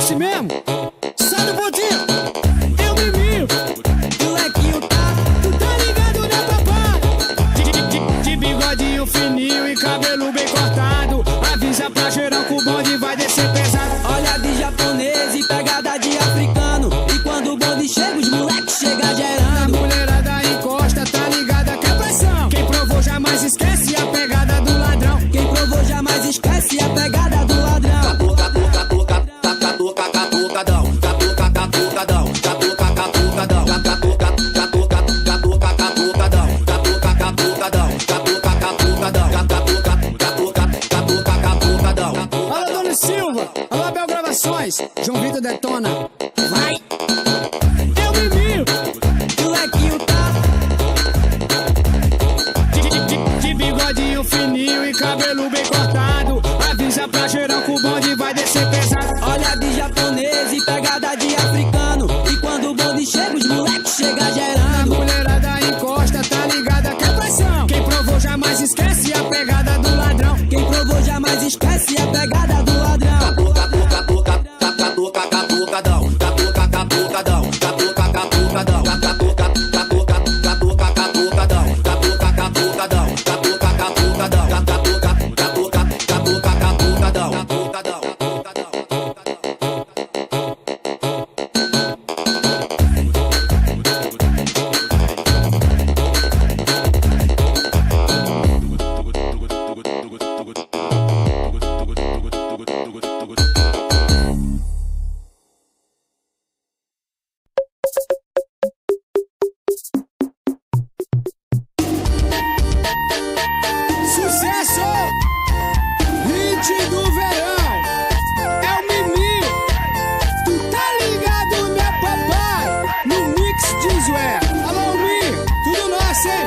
assim mesmo? Sai do pontinho. Eu me mimo. Molequinho tu tá ligado, né, papai? De bigodinho fininho e cabelo bem cortado. Avisa pra geral que o bonde vai descer pesado. Olha de japonês e pegada de africano. E quando o bonde chega, os moleques chegam gerando. A mulherada encosta, tá ligada que é pressão. Quem provou jamais esquece a pegada do ladrão. Quem provou jamais esquece a pegada do ladrão. Alô, Dona Silva. Alô, Abel Gravações. João Vitor detona. Vai. Eu me mimo. Molequinho De bigodinho fininho e cabelo bem cortado. Avisa pra geral que o bonde vai descer pesado. olha de japonês e pegada de africano. E quando o bonde chega, os moleques chegam A gerando. mulherada encosta, tá ligada que é pressão. Quem provou jamais esquece a pegada do ladrão. Quem provou jamais esquece a pegada do ladrão. Sucesso! Hit do verão! É o Mimi! Tu tá ligado, né, papai? No mix de Zué! Alô, Mi! Tudo nosso, hein?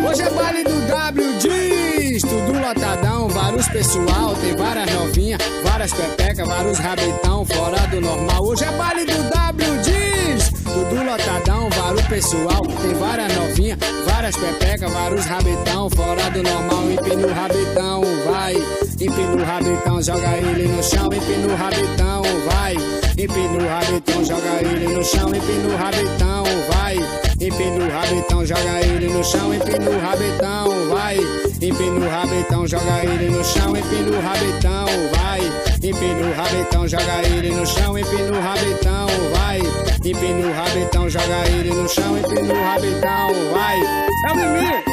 Hoje é baile do W Diz! Tudo lotadão, vários pessoal. Tem várias novinhas, várias pepecas, vários rabetão fora do normal. Hoje é baile do W Diz! Tudo lotadão, vários pessoal. Tem várias novinhas, várias pepecas, vários rabetão fora do normal. Empina o rabetão, vai. Empina o rabetão, joga ele no chão. Empina o rabetão, vai. Empina o rabetão, joga ele no chão. Empina o rabetão, vai. Empina o rabetão, joga ele no chão. Empina o rabetão, vai. Empina o rabetão, joga ele no chão. Empina o rabetão, vai. Empina o rabetão, joga ele no chão. Empina o rabetão, vai. Empina o rabetão, joga ele no chão. Empina o rabetão, vai. É o Mimi!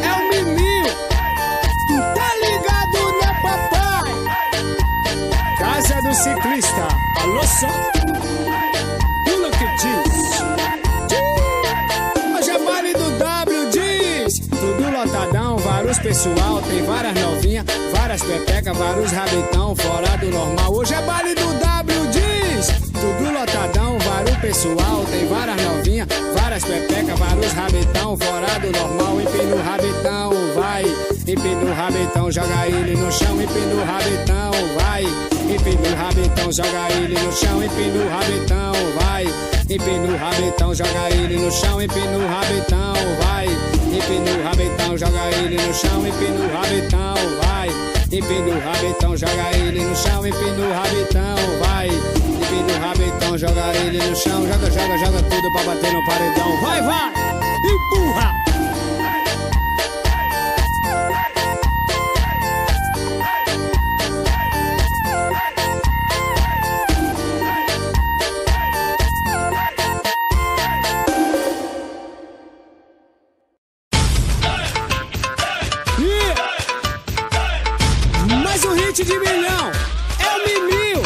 É o Mimi! Tu tá ligado, né, papai? Casa do ciclista. Alô, só. Pula que diz. Hoje é baile do W Diz. Tudo lotadão, vários pessoal. Tem várias novinhas, várias pepecas, vários rabetão fora do normal. Hoje é baile do W Diz. Tudo lotadão, vários pessoal. Tem várias novinhas, várias pepecas, vários rabetão fora do normal. Empina o rabetão, vai. Empina o rabetão, joga ele no chão. Empina o rabetão, vai. Empina o rabetão, joga ele no chão. Empina o rabetão, vai. Empina o rabetão, joga ele no chão. Empina o rabetão, vai. Empina o rabetão, joga ele no chão. Empina o rabetão, vai. Empina o rabetão, joga ele no chão. Empina o rabetão, vai. Empina o rabetão, joga ele no chão. Joga, joga, joga tudo pra bater no paredão. Vai, vai! Empurra! Mais um hit de milhão, é o Mimil.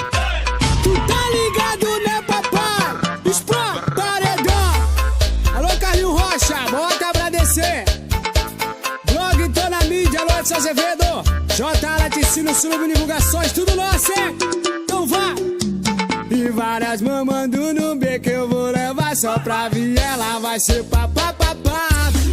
Tu tá ligado, né, papai? Spam, paredão. Alô, Carlinho Rocha, bota pra descer. Blog, tô na mídia, alô, Edson Azevedo. J. Laticínio, Surubo, divulgações, tudo nosso, hein? Então vá. E várias mamando no beco eu vou levar só pra viela. Vai ser papapá,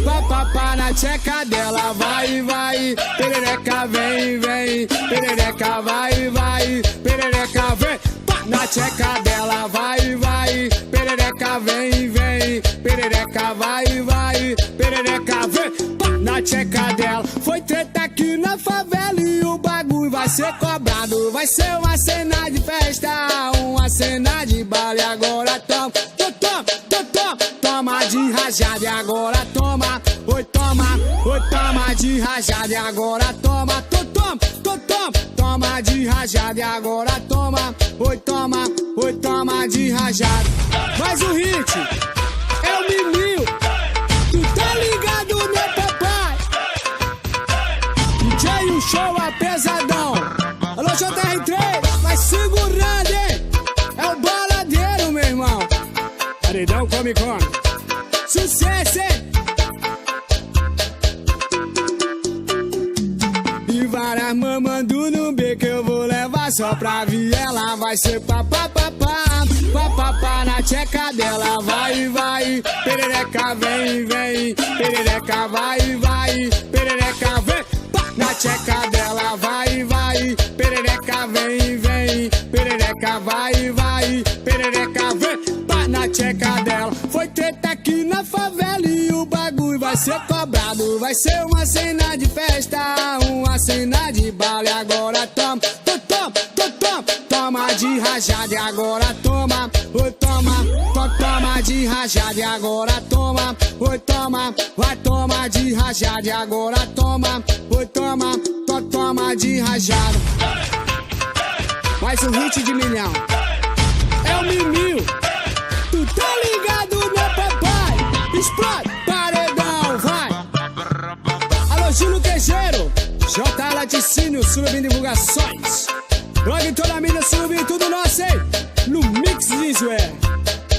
papapá na tcheca dela. Vai, vai, perereca vem, vem. Perereca vai, vai, perereca vem. Pá, na tcheca dela. Vai, vai, perereca vem, vem. Perereca vai, vai, perereca vem. Pá, na tcheca dela. Foi treta aqui na favela e o bagulho vai ser cobrado. Vai ser uma cena de festa, uma cena de baile. Agora toma, toma de rajada. E agora toma, oi toma de rajada. E agora toma, toma de rajada. E agora toma, oi toma de rajada. Mas o hit é o Miminho, tu tá ligado, meu papai? DJ, o show é pesadão. Alô, JR3, vai segurando, hein? É o baladeiro, meu irmão. Paredão, come. Sucesso, hein? E várias mamando no beco eu vou levar só pra viela. Vai ser papapá na tcheca dela. Vai, perereca vem, perereca vai, perereca vem. Na tcheca dela vai, perereca vem, perereca vai, perereca vem. Na tcheca dela. Foi treta aqui na favela e o bagulho vai ser cobrado. Vai ser uma cena de festa, uma cena de baile. Agora toma, toma de rajada. E agora toma, oi toma de rajada. E agora toma, oi toma, vai tomar de rajada. E agora toma, oi toma de rajada. Mais um hit de milhão. É o Miminho, tu tá ligado, meu papai? Explode, paredão, vai. Alô, Júlio Queijeiro, J. Laticínio, subindo divulgações. Blog toda a mídia, subindo tudo nosso, hein? No Mix Visual.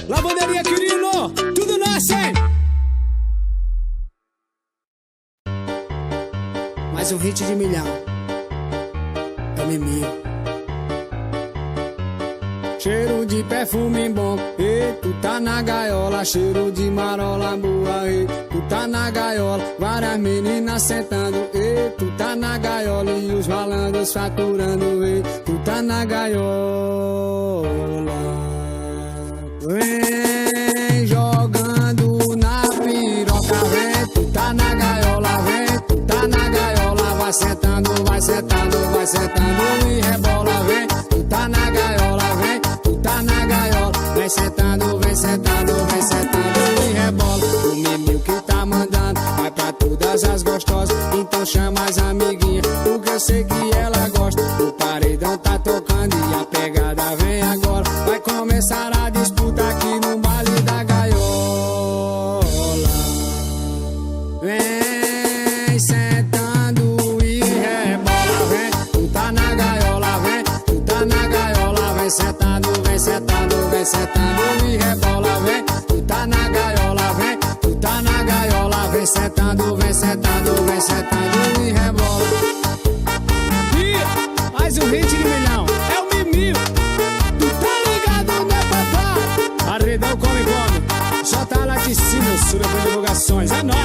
Lavanderia Quirino, tudo nosso, hein? Mais um hit de milhão. É o Miminho. Cheiro de perfume bom, e tu tá na gaiola. Cheiro de marola boa, e tu tá na gaiola. Várias meninas sentando, e tu tá na gaiola. E os malandros faturando, e tu tá na gaiola. Vem jogando na piroca, vem, tu tá na gaiola, vem, tu tá na gaiola. Vai sentando e rebola, vem, tu tá na gaiola, vem. Tá na gaiola, vem sentando e rebola. O Miminho que tá mandando vai pra todas as gostosas. Então chama as amiguinhas, porque eu sei que ela gosta. O paredão tá tocando e a pegada vem agora. Vai começar a disputa aqui no baile da gaiola. Vem sentando e rebola, vem. Tu tá na gaiola, vem. Tu tá na gaiola, vem sentando e rebola, vem. Tu tá na gaiola, vem. Tu tá na gaiola, vem sentando e rebola. E mais um hit de milhão. É o Miminho, tu tá ligado, né, papai? Paredão, come. J. Laticínio, subindo divulgações. É nóis.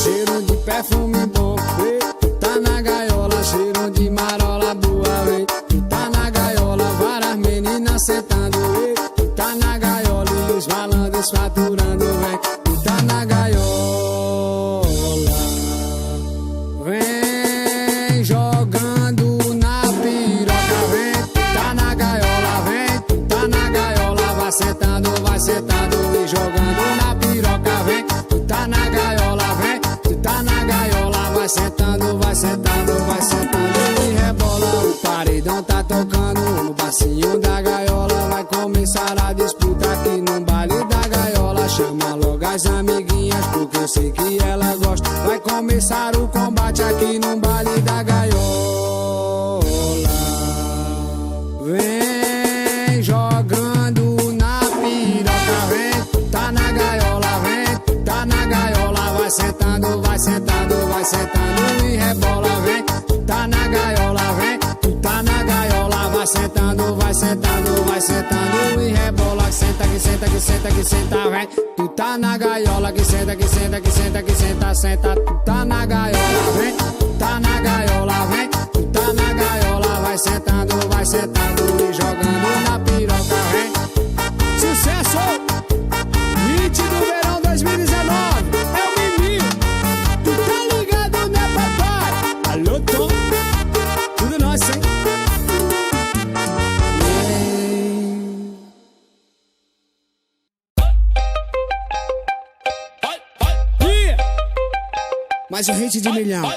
Cheiro de perfume bom, vem. Tu tá na gaiola. Cheiro de marola boa, vem. Sentando, tu tá na gaiola. E os malandros faturando, vem, tu tá na gaiola. Vem jogando na piroca, vem, tu tá na gaiola, vem, tu tá na gaiola. Vai sentando e jogando na piroca, vem, tu tá na gaiola, vem, tu tá na gaiola. Vai sentando e rebola. O paredão tá tocando no bacinho da gaiola. Vai começar a disputa aqui no baile da gaiola. Chama logo as amiguinhas, porque eu sei que ela gosta. Vai começar o combate aqui no baile da gaiola. Vem jogando na piroca, vem. Tu tá na gaiola, vem. Tu tá na gaiola. Vai sentando e rebola, vem. Tu tá na gaiola, vem. Tu tá na gaiola. Vai sentando e rebola. Senta, vem. Tu tá na gaiola, que senta. Tu tá na gaiola, vem. Tu tá na gaiola, vem. Tu tá na gaiola. Vai sentando e jogando na piroca, vem. Sucesso! Hit do verão 2019. É o Miminho. Tu tá ligado, né, papai? Alô, Tom. mais um hit de milhão.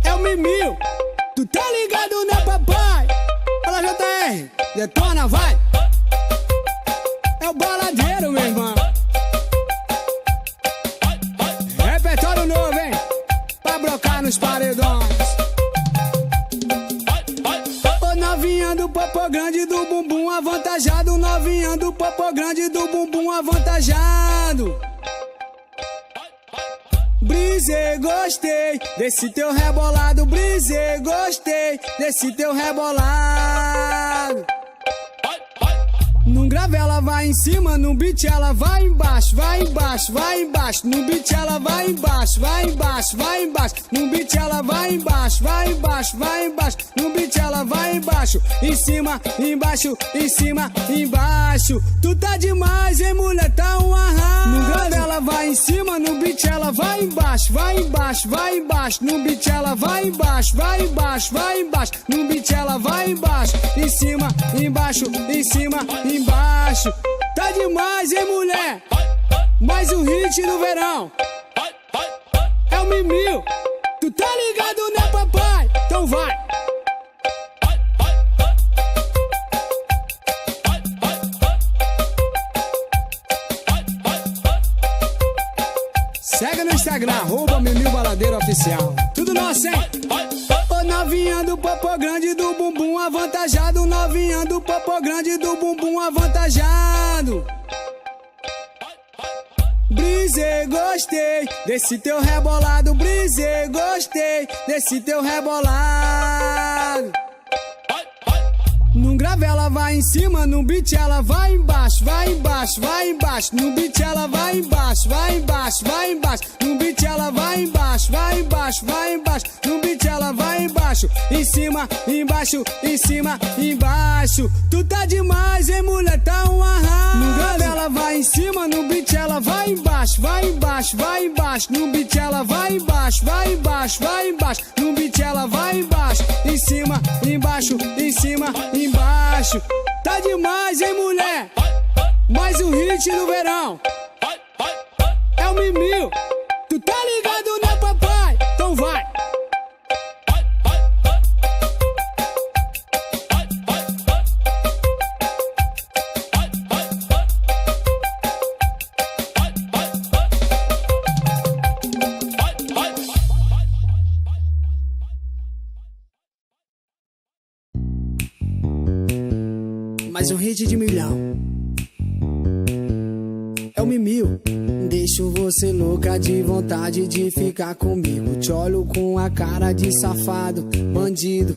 É o Mimil, tu tá ligado, né, papai? Fala, JR, detona, vai. É o baladeiro, meu irmão. Repertório novo, hein? Pra brocar nos paredões. Ô novinha do popô grande do bumbum avantajado. Novinha do popô grande do bumbum avantajado. Brisei, gostei desse teu rebolado. Brisei, gostei desse teu rebolado. Num grave ela vai em cima, no beat ela vai embaixo, vai embaixo, vai embaixo. No beat ela vai embaixo, vai embaixo, vai embaixo. No beat ela vai embaixo, vai embaixo, vai embaixo. No beat ela vai embaixo, em cima, embaixo, em cima, embaixo. Tu tá demais, hein, mulher, tá um arraso. No grave ela vai em cima, no beat ela vai embaixo, vai embaixo, vai embaixo. No beat ela vai embaixo, vai embaixo, vai embaixo. No beat ela vai embaixo, em cima, embaixo, em cima, embaixo. Tá demais, hein, mulher? Mais um hit no verão. É o Mimil. Tu tá ligado, né, papai? Então vai. Segue no Instagram, @MimilBaladeiro_Oficial. Tudo nosso, hein? Ô novinha do popô grande do bumbum avantajado. Novinha do popô grande do bumbum avantajado. Brisei, gostei desse teu rebolado. Brisei, gostei desse teu rebolado. Num grave ela vai em cima, no beat ela vai embaixo, vai embaixo, vai embaixo. No beat ela vai embaixo, vai embaixo, vai embaixo. No beat ela vai embaixo, vai embaixo, vai embaixo. No beat ela vai embaixo, em cima, embaixo, em cima, embaixo. Tu tá demais, hein, mulher, tá um arraso. No grave ela vai em cima, no beat ela vai embaixo, vai embaixo, vai embaixo. No beat ela vai embaixo, vai embaixo, vai embaixo. No beat ela vai embaixo, em cima, embaixo, em cima, embaixo. Tá demais, hein, mulher? Mais um hit no verão. É o Mimil. Tu tá ligado, né, papai? Então vai. Mais um hit de milhão. É o Mimil. Deixo você louca de vontade de ficar comigo. Te olho com a cara de safado, bandido.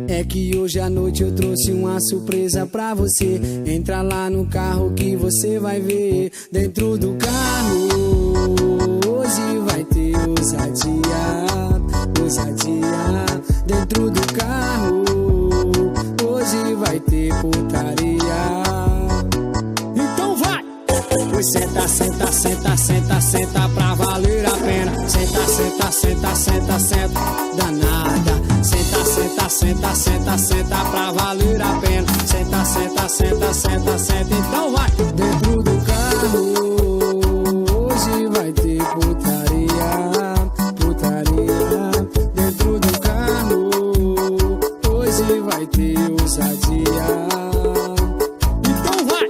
É que hoje à noite eu trouxe uma surpresa pra você. Entra lá no carro que você vai ver. Dentro do carro hoje vai ter ousadia, ousadia. Dentro do carro hoje vai ter putaria. Então vai! Pois senta, senta, senta, senta, senta pra valer a pena. Senta, senta, senta, senta, senta, danada. Senta, senta, senta, senta, senta pra valer a pena. Senta, senta, senta, senta, senta, então vai! Dentro do carro hoje vai ter putaria, putaria. Dentro do carro hoje vai ter ousadia. Então vai!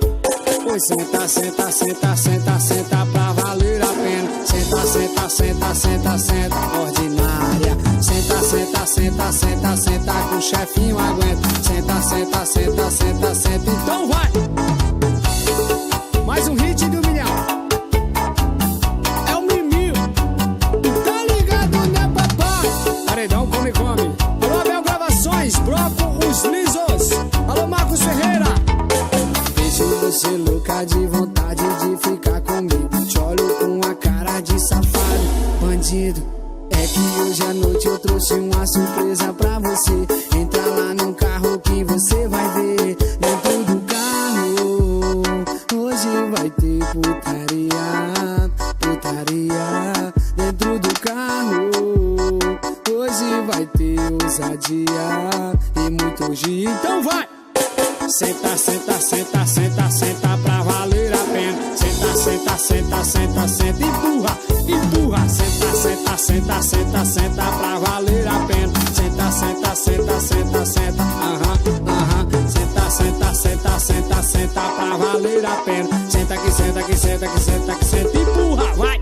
Pois senta, senta, senta, senta, senta pra valer a pena. Senta, senta, senta, senta, senta, ordinária. Senta, senta, senta, senta, senta, que o chefinho aguenta. Senta, senta, senta, senta, senta, então vai! Mais um hit do milhão. É o Mimil. Tá ligado, né, papai? Paredão come, come. Alô, Abel Gravações, Broco, os lisos. Alô, Marcos Ferreira. Deixo você louca de vontade de ficar comigo. Te olho com a cara de safado, bandido. É que hoje à noite eu trouxe uma surpresa pra você. Entra lá no carro que você vai ver. Dentro do carro hoje vai ter putaria, putaria. Dentro do carro hoje vai ter ousadia e muito giro. Então vai! Senta, senta, senta, senta, senta pra valer a pena. Senta, senta, senta, senta, senta, empurra, empurra. Senta, senta, senta, senta, senta, senta pra valer a pena. Senta, senta, senta, senta, senta, senta, senta, senta, senta, senta pra valer a pena. Senta que senta, que senta, que senta, que senta, empurra, vai.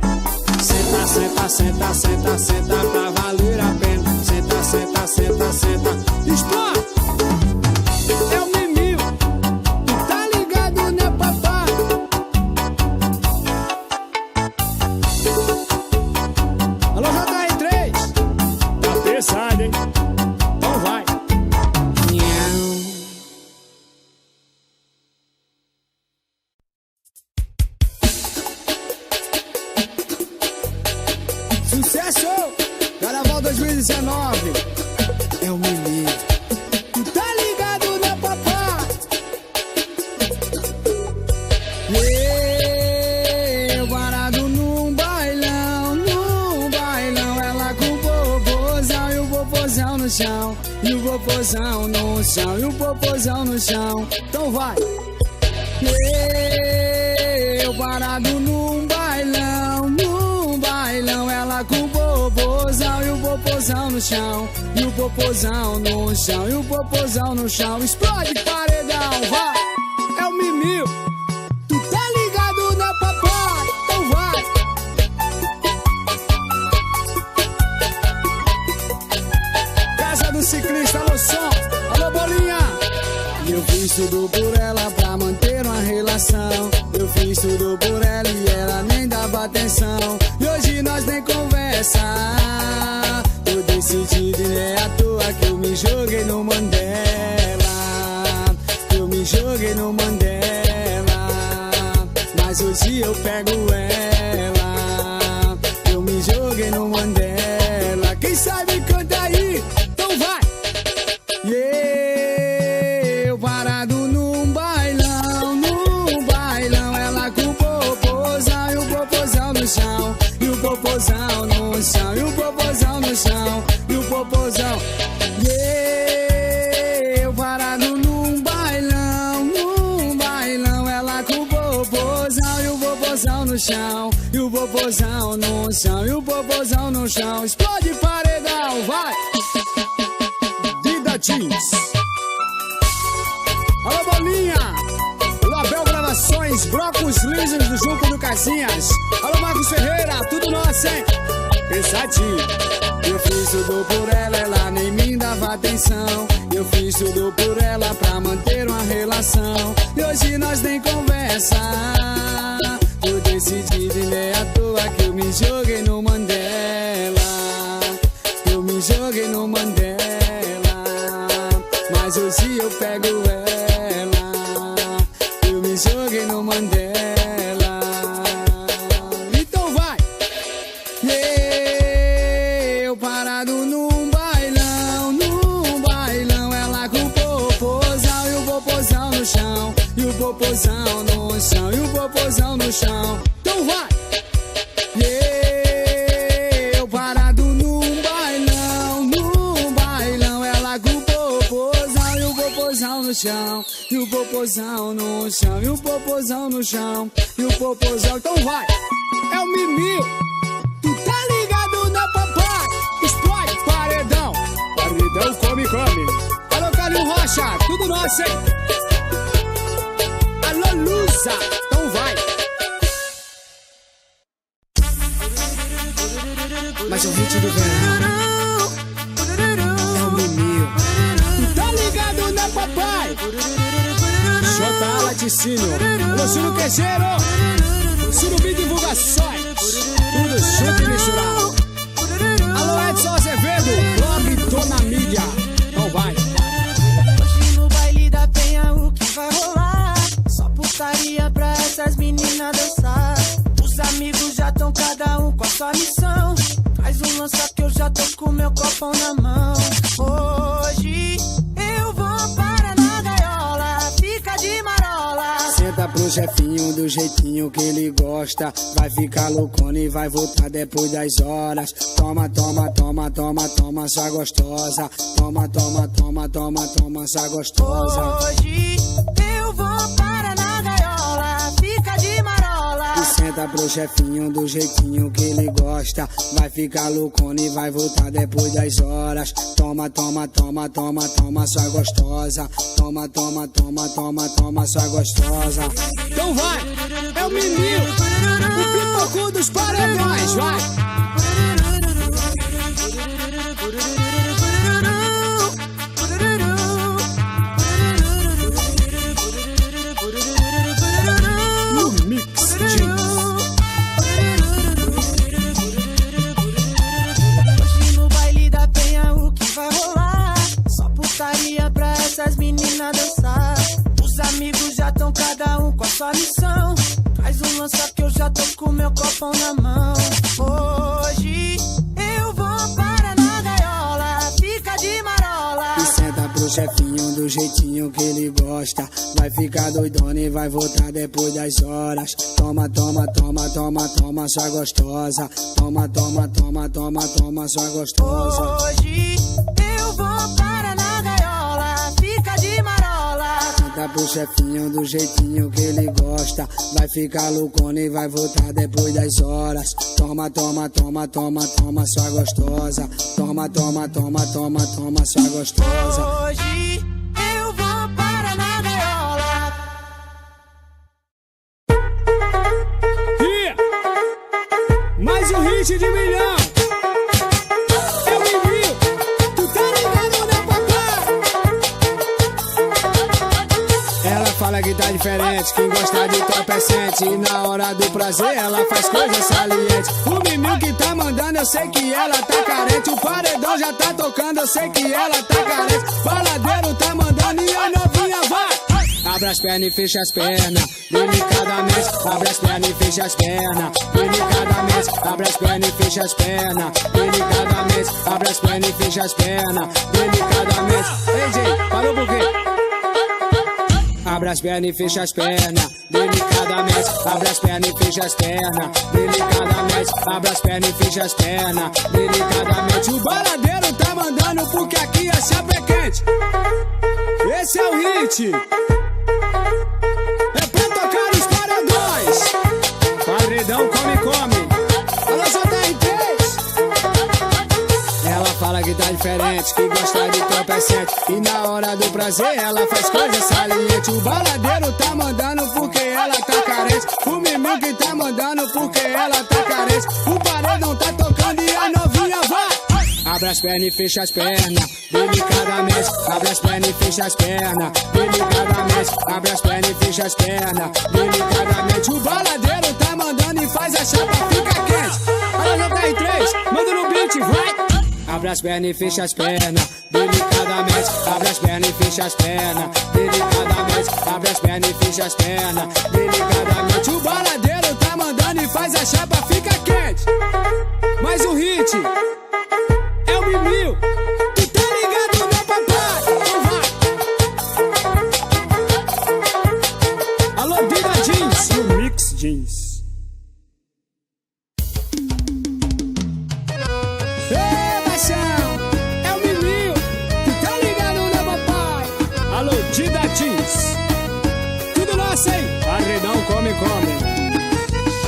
Senta, senta, senta, senta, senta pra valer a pena. Senta, senta, senta, senta, explode. É o Mimil, tu tá ligado, né, papai? Alô, JR3, tá pesado, hein? Então vai. Sucesso! Carnaval 2019. É o Mimil. Tu tá ligado, né, papai? Eu parado num bailão, ela com o popozão e o popozão no chão. E o popozão no chão, e o popozão no chão. Então vai. Eu parado num bailão, ela com o popozão e o popozão no chão. E o popozão no chão, e o popozão no chão. Explode paredão, vai. É o Mimil. Tu tá ligado, né, papai? Então vai. Casa do ciclista, alô som, alô bolinha. Eu fiz tudo por ela pra manter uma relação. Eu fiz tudo por ela e ela nem dava atenção. E hoje nós nem conversa. Tô decidido e não é à toa que eu me joguei no Mandela. Eu me joguei no Mandela. Mas hoje eu pego ela. Eu me joguei no Mandela. Quem sabe canta aí, então vai. Eu parado num bailão, ela com o popozão e o popozão no chão. E o popozão no chão, e o popozão no chão, e o popozão. Eu parado num bailão, ela com o popozão e o popozão no chão. E o popozão no chão, e o popozão no chão. Explode paredão, vai! Vida Jeans. Alô, bolinha! Alô, Abel Gravações, Brocos Lisos do Junco do Casinhas. Alô, Marcos Ferreira, tudo nosso, hein? Pesadinho. Eu fiz tudo por ela, ela nem me dava atenção. Eu fiz tudo por ela pra manter uma relação. E hoje nós nem conversa. Eu decidi e não é à toa que eu me joguei no Mandela. Eu me joguei no Mandela. Mas hoje eu pego ela. Eu me joguei no Mandela. Então vai. Eu parado num bailão, ela com o popozão e o popozão no chão. E o popozão no chão, e o popozão no chão. Então vai. Eu parado num bailão, ela com o popozão e o popozão no chão. E o popozão no chão, e o popozão no chão, e o popozão. Então vai. É o Mimil. Tu tá ligado, né, papai? Explode paredão. Paredão come. Alô, Calil Rocha, tudo nosso, hein? Alô, Lusa, então vai. Mais um hit do verão. É o Mimil. Tu tá ligado, né, papai? J. Laticínio, alô, Ciro Quejeiro, Surubi Divulgações, tudo junto e misturado. Alô, Edson Azevedo, blog Dona Mídia, então vai. Hoje no baile da Penha o que vai rolar? Só putaria pra essas meninas dançar. Os amigos já tão cada um com a sua missão. Faz um lança que eu já tô com meu copão na mão. Hoje eu vou para na gaiola, fica de marola. Senta pro chefinho do jeitinho que ele gosta. Vai ficar loucona e vai voltar depois das horas. Toma, toma, toma, toma, toma, sua gostosa. Toma, toma, toma, toma, toma, sua gostosa. Hoje eu vou para na gaiola, fica de marola. senta pro chefinho do jeitinho que ele gosta. Vai ficar loucona e vai voltar depois das horas. Toma, toma, toma, toma, toma, sua gostosa. Toma, toma, toma, toma, toma, sua gostosa. Então vai, é o menino, o pipoco dos paredões, vai. Essas meninas dançar, os amigos já tão cada um com a sua missão. Traz um lança que eu já tô com meu copão na mão. Hoje eu vou para na gaiola, fica de marola. E senta pro chefinho do jeitinho que ele gosta. Vai ficar doidona e vai voltar depois das horas. Toma, toma, toma, toma, toma, sua gostosa. Toma, toma, toma, toma, toma, sua gostosa. Hoje eu vou para na gaiola, fica de marola. Senta pro chefinho do jeitinho que ele gosta. Vai ficar loucona e vai voltar depois das horas. Toma, toma, toma, toma, toma, sua gostosa. Toma, toma, toma, toma, toma, sua gostosa. Hoje eu vou para na gaiola. Yeah! Mais um hit de milhão. É o Emil, tu tá ligado, né, papai? Ela fala que tá diferente, quem gosta de top é sente. E na hora do prazer ela faz coisas salientes. O Mimil que tá mandando, eu sei que ela tá carente. O paredão já tá tocando, eu sei que ela tá carente. Baladeiro tá mandando e a novinha vai. Abre as pernas e fecha as pernas, delicadamente. Abre as pernas e fecha as pernas, delicadamente. Abre as pernas e fecha as pernas, delicadamente. Abre as pernas e fecha as pernas, delicadamente. Ei, gente, parou por quê? Abre as pernas e fecha as pernas, delicadamente. Abre as pernas e fecha as pernas, delicadamente. Abre as pernas e fecha as pernas, delicadamente. O baladeiro tá mandando porque aqui a chapa é quente. Esse é o hit. É pra tocar os paredões. Paredão come. Alô, JR3. Ela fala que tá diferente, que gosta de top é sente. E na hora do prazer ela faz coisas salientes. O baladeiro tá mandando porque ela tá carente. O Mimil que tá mandando porque ela tá carente. O paredão tá tocando e a novinha vai. Abre as pernas e fecha as pernas, delicadamente. Abre as pernas e fecha as pernas, delicadamente. Abre as pernas e fecha as pernas, delicadamente. O baladeiro tá mandando e faz a chapa fica quente. Alô, JR3, manda no beat, vai. Abre as pernas e fecha as pernas, delicadamente. Abre as pernas e fecha as pernas, delicadamente. Abre as pernas e fecha as pernas, delicadamente. O baladeiro tá mandando e faz a chapa fica quente. Mais um hit. É o Mimil, tu tá ligado, meu papai? Então vai. Alô, Diva Jeans, no Mix Jeans. Ei, baixão, é o Mimil, tu tá ligado, meu papai? Alô, Diva Jeans, tudo nosso, hein? Paredão come.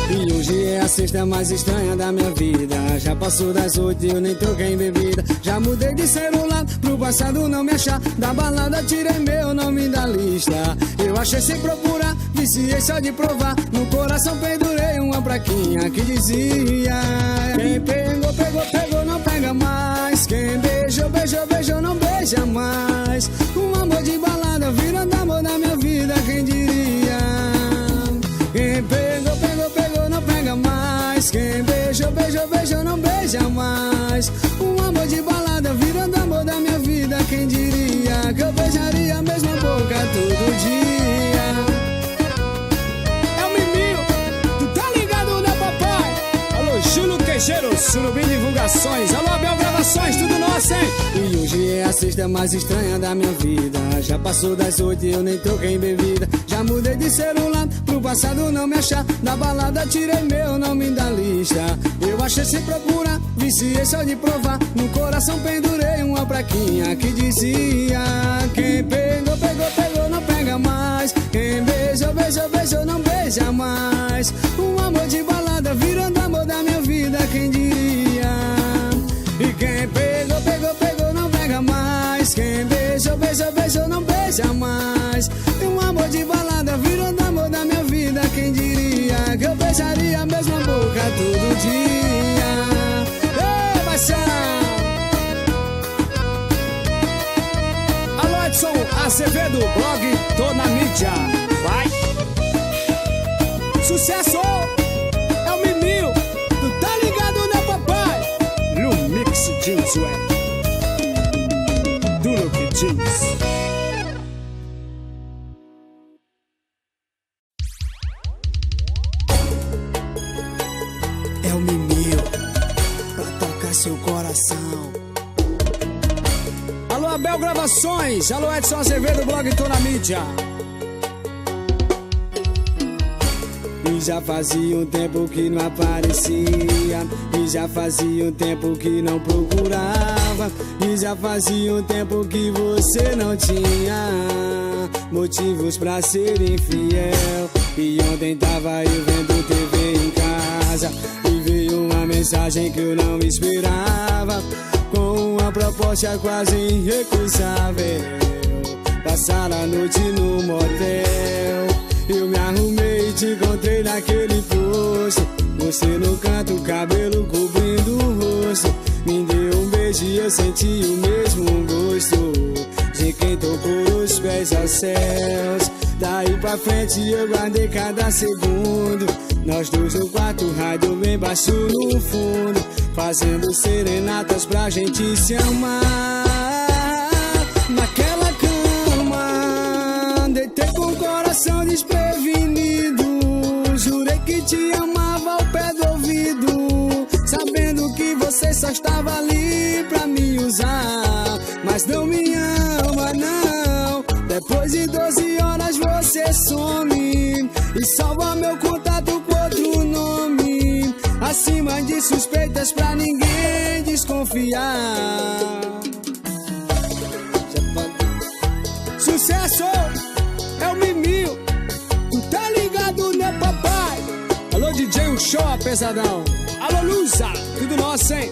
E hoje é a sexta mais estranha da minha vida. Já passou das 8 e eu nem troquei em bebida. Já mudei de celular pro passado não me achar. Da balada tirei meu nome da lista. Eu achei sem procurar, viciei só de provar. No coração pendurei uma plaquinha que dizia: quem pegou, não pega mais. Quem beijou, não beija mais. Um amor de balada virando amor na minha vida, quem diria? Quem pegou, não pega mais. Quem beijou, não beija mais. Um amor de balada virando amor da minha vida, quem diria? Que eu beijaria a mesma boca todo dia. É o Mimil, tu tá ligado, né, papai? Alô, Júlio Queijeiro, Surubim Divulgações. Alô, Abel Gravações, tudo nosso, hein? E hoje é a sexta mais estranha da minha vida. Já passou das 8 e eu nem troquei em bebida. Já mudei de celular pro passado não me achar. Da balada tirei meu nome da lista. Eu achei sem procurar, viciei só de provar. No coração pendurei uma plaquinha que dizia: quem pegou, não pega mais. Quem beijou, beija, não beija mais. Um amor de balada virando amor da minha vida, quem diria? E quem pegou, não pega mais. Quem beijou, não beija mais. E um amor de balada virando amor da minha vida, quem diria? Que eu beijaria a mesma boca todo dia. Ei, paixão! Alô, Edson Azevedo, blog Tô na Mídia. Vai! Sucesso! É o Miminho, tu tá ligado, né, papai? Lumix Jeans, ué. Do Look Jeans. É o Miminho, pra tocar seu coração. Alô, Abel Gravações. Alô, Edson Azevedo, blog Tô na Mídia. E já fazia um tempo que não aparecia. E já fazia um tempo que não procurava. E já fazia um tempo que você não tinha motivos pra ser infiel. E ontem tava eu vendo TV em casa e veio uma mensagem que eu não esperava, com uma proposta quase irrecusável: passar a noite no motel. Eu me arrumei e te encontrei naquele posto, você no canto, cabelo cobrindo o rosto. Me deu um beijo e eu senti o mesmo gosto de quem tocou os pés aos céus. Daí pra frente eu guardei cada segundo, nós dois no quarto, rádio bem baixo no fundo, fazendo serenatas pra gente se amar. Naquela cama, deitei com o coração desprevenido. Jurei que te amava ao pé do ouvido, sabendo que você só estava ali pra me usar. Mas não me ama, não. Depois de 12 horas você some e salva meu contato com outro nome, acima de suspeitas pra ninguém desconfiar. Sucesso! É o Miminho, tu tá ligado, né, papai? Alô, DJ Uchoa, pesadão. Alô, Lusa, tudo nosso, hein?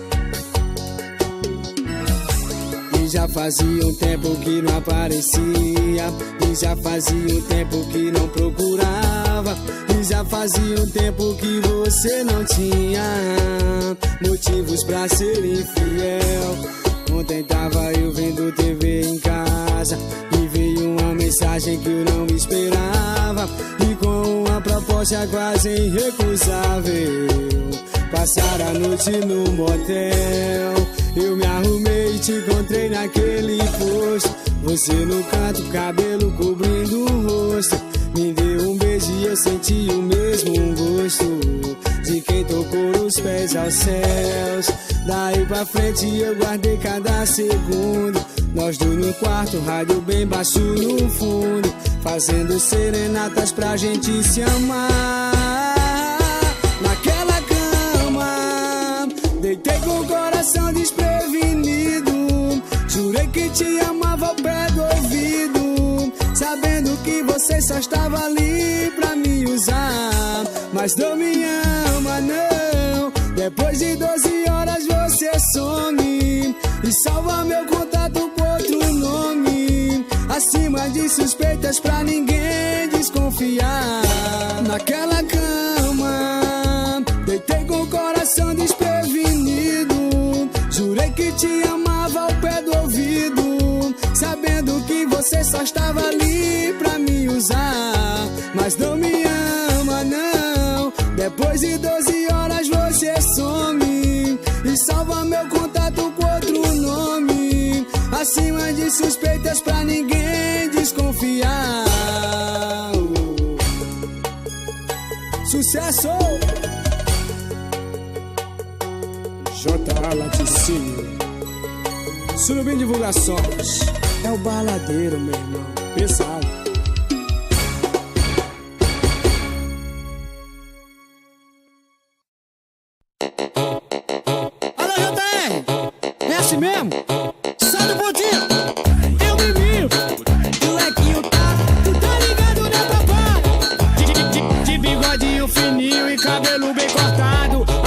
E já fazia um tempo que não aparecia. E já fazia um tempo que não procurava. E já fazia um tempo que você não tinha motivos pra ser infiel. Ontem tava eu vendo TV em casa e veio uma mensagem que eu não esperava, e com uma proposta quase irrecusável: passar a noite no motel. Eu me arrumei e te encontrei naquele posto, você no canto, cabelo cobrindo o rosto. Me deu um beijo e eu senti o mesmo gosto de quem tocou os pés aos céus. Daí pra frente eu guardei cada segundo, nós dois no quarto, rádio bem baixo no fundo, fazendo serenatas pra gente se amar. Naquela cama, deitei com o coração desprevenido. Jurei que te amava ao pé do ouvido, sabendo que você só estava ali pra me usar. Mas não me ama, não. Depois de 12 horas você some e salva meu contato com outro nome, acima de suspeitas pra ninguém desconfiar. Naquela cama, deitei com o coração desprevenido. Jurei que te amava ao pé do ouvido, sabendo que você só estava ali pra me usar. Mas não me ama, não. Depois de 12 horas você some e salva meu contato com outro nome, acima de suspeitas pra ninguém desconfiar. Sucesso! J.A. Laticínio, Surubim Divulgações. É o baladeiro, meu irmão, pesado. Alô, JR, é assim mesmo? Sai do bodinho, é o Miminho. Molequinho tá, tu tá ligado, né, papai? fininho e cabelo bem cortado.